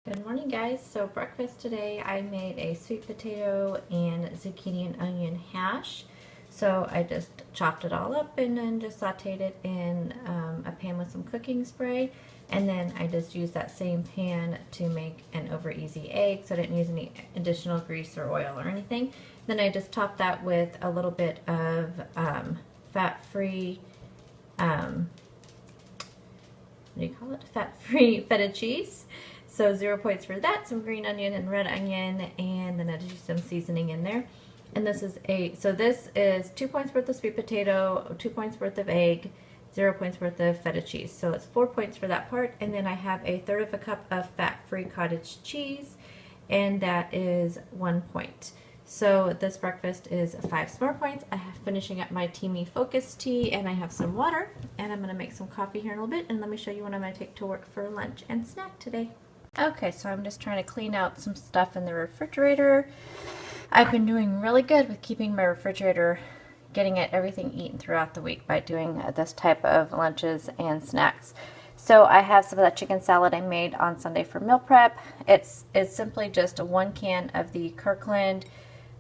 Good morning, guys. So breakfast today, I made a sweet potato and zucchini and onion hash. So I just chopped it all up and then just sauteed it in a pan with some cooking spray. And then I just used that same pan to make an over easy egg, so I didn't use any additional grease or oil or anything. Then I just topped that with a little bit of fat-free, what do you call it? Fat-free feta cheese. So 0 points for that, some green onion and red onion, and then I just some seasoning in there. And this is this is 2 points worth of sweet potato, 2 points worth of egg, 0 points worth of feta cheese. So it's 4 points for that part. And then I have a third of a cup of fat-free cottage cheese, and that is 1 point. So this breakfast is 5 smart points. I have finishing up my Teamy Focus tea, and I have some water, and I'm gonna make some coffee here in a little bit, and let me show you what I'm gonna take to work for lunch and snack today. Okay, so I'm just trying to clean out some stuff in the refrigerator. I've been doing really good with keeping my refrigerator, getting everything eaten throughout the week by doing this type of lunches and snacks. So I have some of that chicken salad I made on Sunday for meal prep. It's simply just 1 can of the Kirkland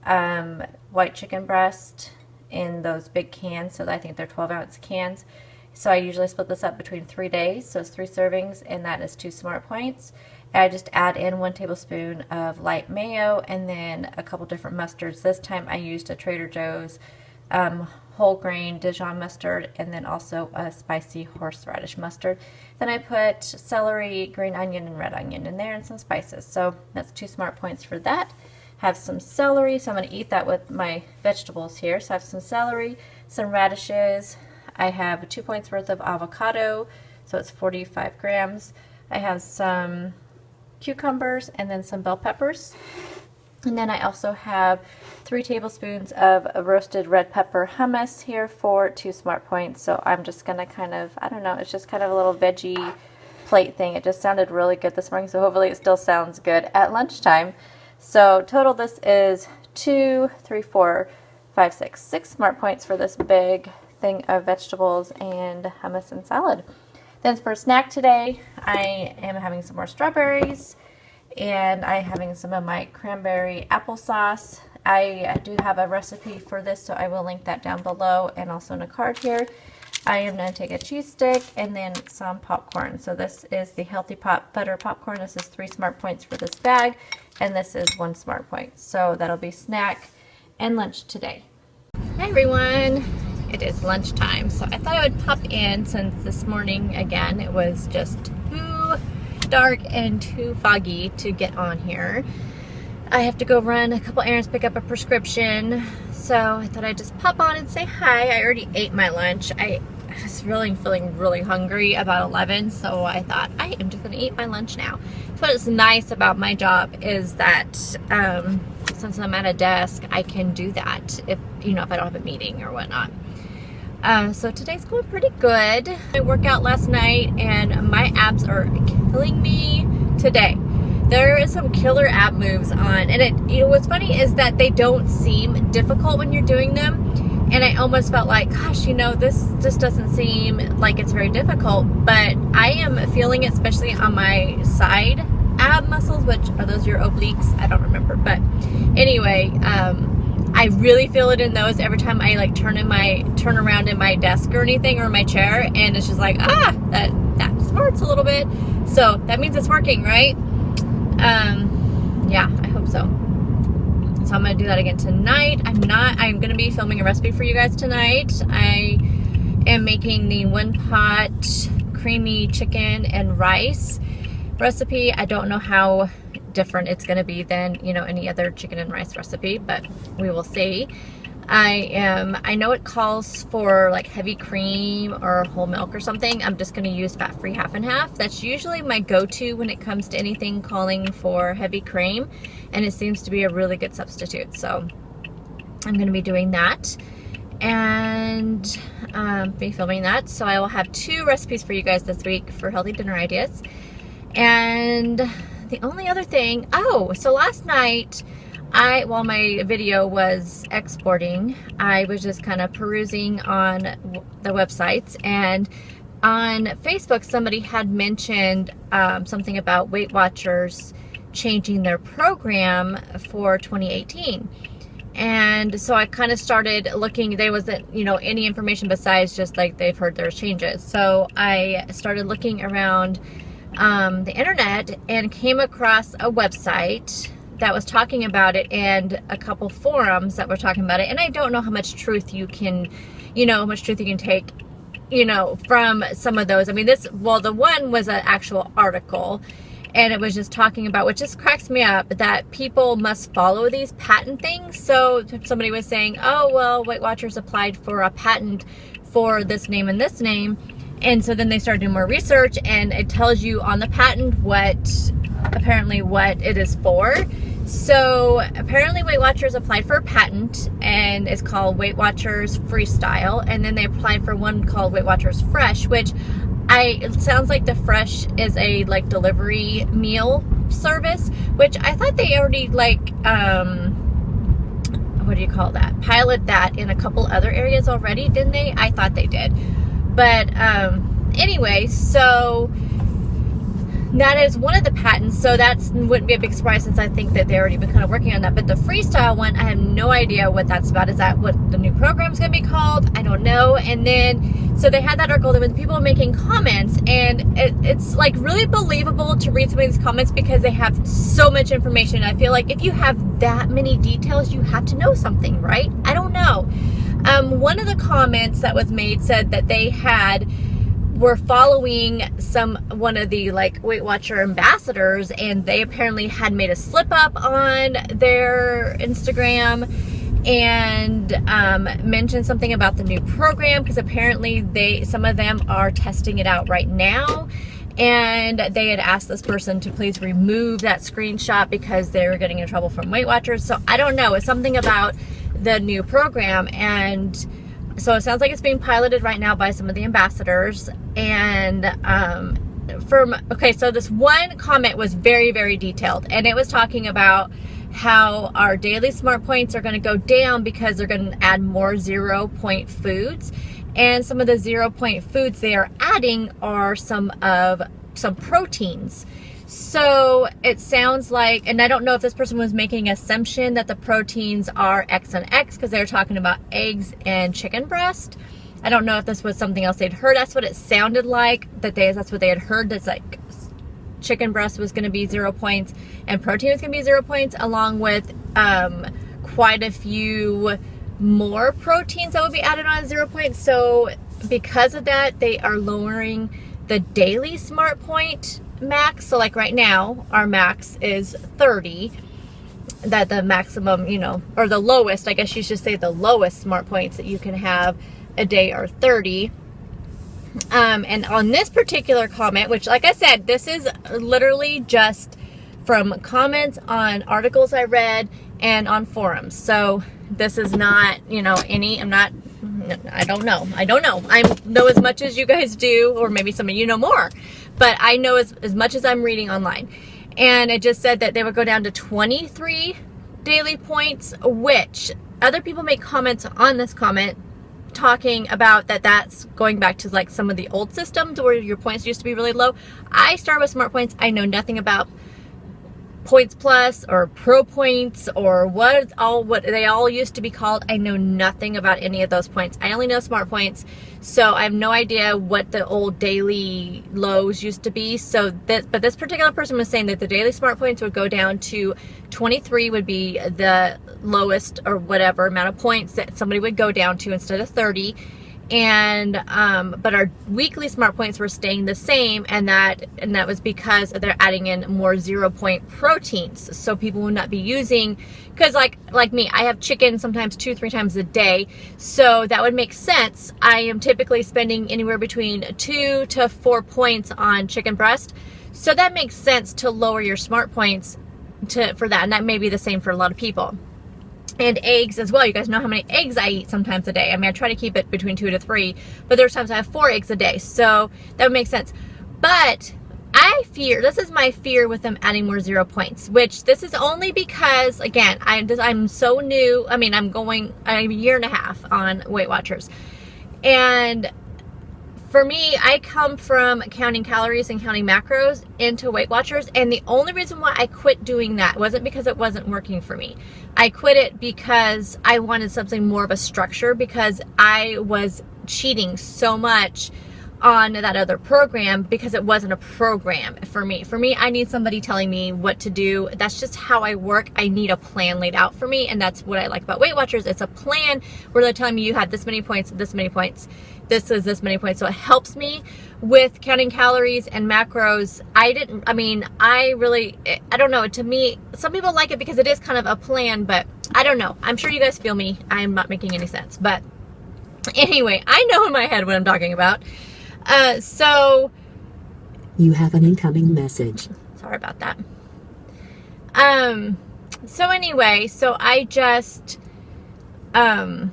white chicken breast in those big cans. So I think they're 12-ounce cans. So I usually split this up between 3 days. So it's 3 servings, and that is 2 smart points. I just add in 1 tablespoon of light mayo and then a couple different mustards. This time I used a Trader Joe's whole grain Dijon mustard, and then also a spicy horseradish mustard. Then I put celery, green onion, and red onion in there, and some spices. So that's 2 smart points for that. Have some celery, so I'm going to eat that with my vegetables here. So I have some celery, some radishes. I have 2 points worth of avocado, so it's 45 grams. I have some cucumbers and then some bell peppers. And then I also have 3 tablespoons of roasted red pepper hummus here for 2 smart points. So I'm just going to kind of, I don't know, it's just kind of a little veggie plate thing. It just sounded really good this morning, so hopefully it still sounds good at lunchtime. So total this is 2, 3, 4, 5, 6 smart points for this big thing of vegetables and hummus and salad. Then for snack today, I am having some more strawberries, and I'm having some of my cranberry applesauce. I do have a recipe for this, so I will link that down below and also in a card here. I am going to take a cheese stick and then some popcorn. So this is the Healthy Pot Butter Popcorn. This is 3 smart points for this bag, and this is 1 smart point. So that'll be snack and lunch today. Hi everyone. It is lunchtime, so I thought I would pop in since this morning, again, it was just too dark and too foggy to get on here. I have to go run a couple errands, pick up a prescription, so I thought I'd just pop on and say hi. I already ate my lunch. I was really feeling really hungry about 11, so I thought I am just going to eat my lunch now. So what's nice about my job is that since I'm at a desk, I can do that if I don't have a meeting or whatnot. So today's going pretty good. I worked out last night and my abs are killing me today. There is some killer ab moves on, and what's funny is that they don't seem difficult when you're doing them. And I almost felt like, gosh, this just doesn't seem like it's very difficult, but I am feeling it, especially on my side ab muscles, which are those your obliques? I don't remember, but anyway, I really feel it in those every time I turn around in my desk or anything, or my chair, and it's just like, that smarts a little bit. So that means it's working, right? Yeah, I hope so. So I'm going to do that again tonight. I'm going to be filming a recipe for you guys tonight. I am making the 1-pot creamy chicken and rice recipe. I don't know how different it's going to be than any other chicken and rice recipe, but we will see. I know it calls for like heavy cream or whole milk or something. I'm just going to use fat-free half and half. That's usually my go-to when it comes to anything calling for heavy cream, and it seems to be a really good substitute. So I'm going to be doing that and be filming that. So I will have 2 recipes for you guys this week for healthy dinner ideas. And the only other thing, so last night, while my video was exporting, I was just kind of perusing on the websites, and on Facebook, somebody had mentioned something about Weight Watchers changing their program for 2018. And so I kind of started looking. There wasn't, any information besides just like they've heard there's changes. So I started looking around the internet and came across a website that was talking about it and a couple forums that were talking about it. And I don't know how much truth you can, take, from some of those. I mean, the one was an actual article, and it was just talking about, which just cracks me up, that people must follow these patent things. So somebody was saying, oh, well, Weight Watchers applied for a patent for this name and this name. And so then they started doing more research, and it tells you on the patent apparently what it is for. So apparently Weight Watchers applied for a patent, and it's called Weight Watchers Freestyle. And then they applied for one called Weight Watchers Fresh, which it sounds like the Fresh is a delivery meal service, which I thought they already pilot that in a couple other areas already, didn't they? I thought they did. But anyway, so that is one of the patents, so that wouldn't be a big surprise since I think that they've already been kind of working on that. But the freestyle one, I have no idea what that's about. Is that what the new program's going to be called? I don't know. And then, so they had that article, there was people making comments, and it's really believable to read some of these comments because they have so much information. I feel like if you have that many details, you have to know something, right? I don't know. One of the comments that was made said that they were following one of the Weight Watcher ambassadors, and they apparently had made a slip up on their Instagram and mentioned something about the new program, because apparently some of them are testing it out right now, and they had asked this person to please remove that screenshot because they were getting in trouble from Weight Watchers. So I don't know, it's something about the new program. And so it sounds like it's being piloted right now by some of the ambassadors. And so this one comment was very, very detailed, and it was talking about how our daily smart points are going to go down because they're going to add more 0-point foods. And some of the 0-point foods they are adding are some proteins. So it sounds like, and I don't know if this person was making an assumption that the proteins are X and X because they were talking about eggs and chicken breast. I don't know if this was something else they'd heard. That's what it sounded like, that's what they had heard. That's chicken breast was going to be 0 points and protein was going to be 0 points, along with quite a few more proteins that would be added on 0 points. So because of that, they are lowering the daily smart point max. So right now our max is 30, that the maximum, or the lowest, I guess you should say the lowest smart points that you can have a day are 30. And on this particular comment, which like I said, this is literally just from comments on articles I read and on forums. So this is not, I don't know. I know as much as you guys do, or maybe some of you know more, but I know as much as I'm reading online. And it just said that they would go down to 23 daily points, which other people make comments on this comment talking about that's going back to some of the old systems where your points used to be really low. I start with smart points. I know nothing about Points Plus or Pro Points or what they all used to be called. I know nothing about any of those points. I only know smart points, so I have no idea what the old daily lows used to be. But this particular person was saying that the daily smart points would go down to 23 would be the lowest, or whatever amount of points that somebody would go down to instead of 30. And but our weekly smart points were staying the same, and that was because they're adding in more 0-point proteins, so people will not be using, because like me, I have chicken sometimes 2-3 times a day, so that would make sense. I am typically spending anywhere between 2 to 4 points on chicken breast, so that makes sense to lower your smart points for that, and that may be the same for a lot of people. And eggs as well. You guys know how many eggs I eat sometimes a day. I mean, I try to keep it between 2 to 3, but there's times I have 4 eggs a day. So that would make sense. But this is my fear with them adding more 0 points, which this is only because, again, I'm so new. I mean, I'm a year and a half on Weight Watchers. And for me, I come from counting calories and counting macros into Weight Watchers, and the only reason why I quit doing that wasn't because it wasn't working for me. I quit it because I wanted something more of a structure, because I was cheating so much on that other program because it wasn't a program for me. For me, I need somebody telling me what to do. That's just how I work. I need a plan laid out for me, and that's what I like about Weight Watchers. It's a plan where they're telling me you had this many points, this many points, this is this many points. So it helps me with counting calories and macros. I don't know. To me, some people like it because it is kind of a plan, but I don't know. I'm sure you guys feel me. I'm not making any sense. But anyway, I know in my head what I'm talking about. So you have an incoming message. Sorry about that. So anyway, so I just, that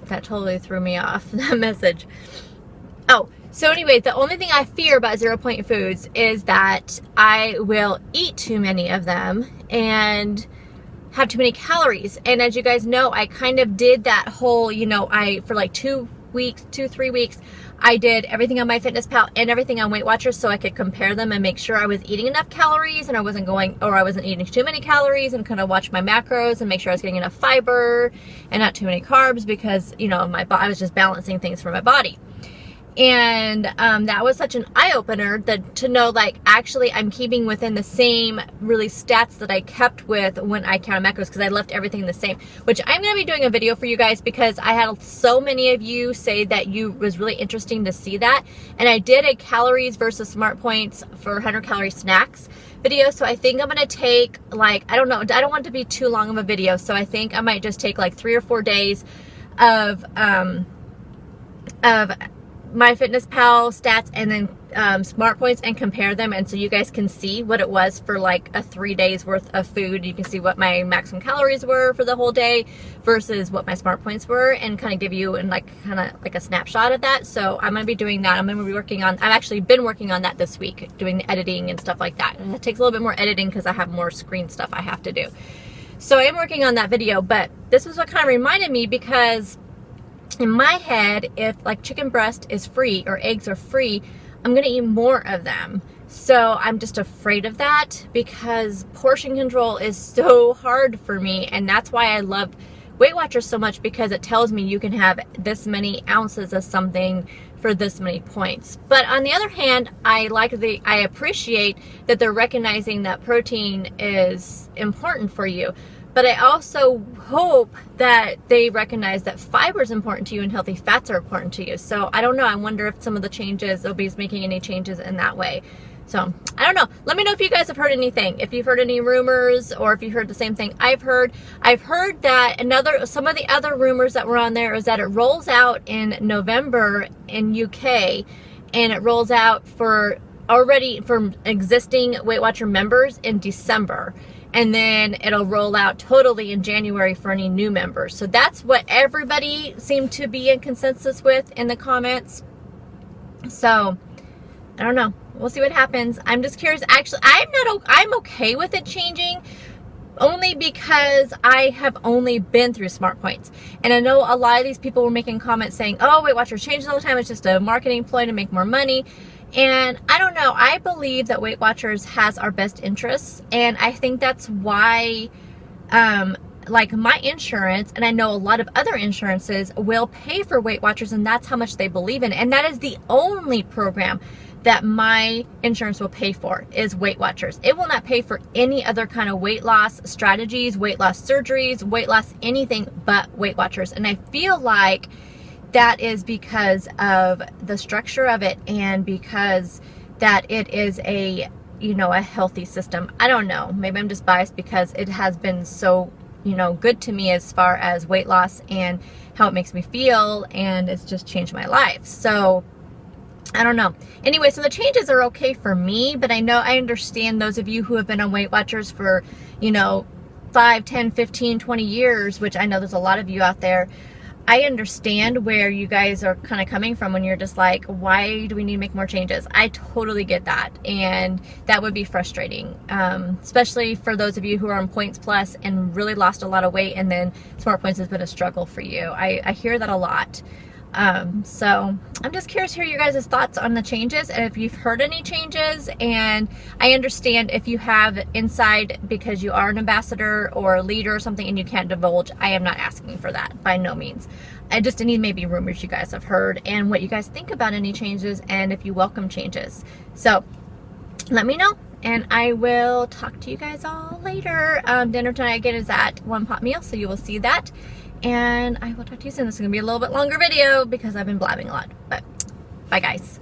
totally threw me off, that message. Oh, so anyway, the only thing I fear about 0 point foods is that I will eat too many of them and have too many calories. And as you guys know, I kind of did that whole, for like 3 weeks, I did everything on MyFitnessPal and everything on Weight Watchers so I could compare them and make sure I was eating enough calories and I wasn't eating too many calories, and kind of watch my macros and make sure I was getting enough fiber and not too many carbs, because, I was just balancing things for my body. And that was such an eye-opener to know, like, actually I'm keeping within the same really stats that I kept with when I counted macros, because I left everything the same, which I'm going to be doing a video for you guys, because I had so many of you say that was really interesting to see that. And I did a calories versus smart points for 100 calorie snacks video. So I think I'm going to take, like, I don't know, I don't want it to be too long of a video. So I think I might just take like 3 or 4 days of MyFitnessPal stats and then smart points and compare them, and so you guys can see what it was for like a 3 days worth of food. You can see what my maximum calories were for the whole day versus what my smart points were, and kind of give you kind of like a snapshot of that. So I'm going to be doing that. I've actually been working on that this week, doing the editing and stuff like that. And it takes a little bit more editing because I have more screen stuff I have to do. So I am working on that video, but this was what kind of reminded me, because in my head, if like chicken breast is free or eggs are free, I'm going to eat more of them. So I'm just afraid of that, because portion control is so hard for me. And that's why I love Weight Watchers so much, because it tells me you can have this many ounces of something for this many points. But on the other hand, I appreciate that they're recognizing that protein is important for you. But I also hope that they recognize that fiber is important to you and healthy fats are important to you. So I don't know. I wonder if some of the changes, Obi's making any changes in that way. So I don't know. Let me know if you guys have heard anything. If you've heard any rumors, or if you heard the same thing I've heard. I've heard that some of the other rumors that were on there is that it rolls out in November in UK, and it rolls out for existing Weight Watcher members in December. And then it'll roll out totally in January for any new members. So that's what everybody seemed to be in consensus with in the comments. So I don't know. We'll see what happens. I'm just curious. Actually, I'm okay with it changing, only because I have only been through smart points. And I know a lot of these people were making comments saying, oh, Weight Watchers changes all the time. It's just a marketing ploy to make more money. And I don't know. I believe that Weight Watchers has our best interests. And I think that's why, like my insurance, and I know a lot of other insurances, will pay for Weight Watchers, and that's how much they believe in. And that is the only program that my insurance will pay for, is Weight Watchers. It will not pay for any other kind of weight loss strategies, weight loss surgeries, weight loss, anything but Weight Watchers. And I feel like that is because of the structure of it, and because that it is a healthy system. I don't know. Maybe I'm just biased because it has been so, good to me as far as weight loss and how it makes me feel, and it's just changed my life. So I don't know. Anyway, so the changes are okay for me, but I understand those of you who have been on Weight Watchers for, 5, 10, 15, 20 years, which I know there's a lot of you out there. I understand where you guys are kind of coming from when you're just like, why do we need to make more changes? I totally get that. And that would be frustrating, especially for those of you who are on Points Plus and really lost a lot of weight, and then Smart Points has been a struggle for you. I hear that a lot. So I'm just curious to hear your guys' thoughts on the changes and if you've heard any changes. And I understand if you have inside because you are an ambassador or a leader or something and you can't divulge. I am not asking for that by no means. I just need maybe rumors you guys have heard and what you guys think about any changes and if you welcome changes. So let me know. And I will talk to you guys all later. Dinner tonight again is at One Pot Meal, so you will see that. And I will talk to you soon. This is going to be a little bit longer video because I've been blabbing a lot. But bye, guys.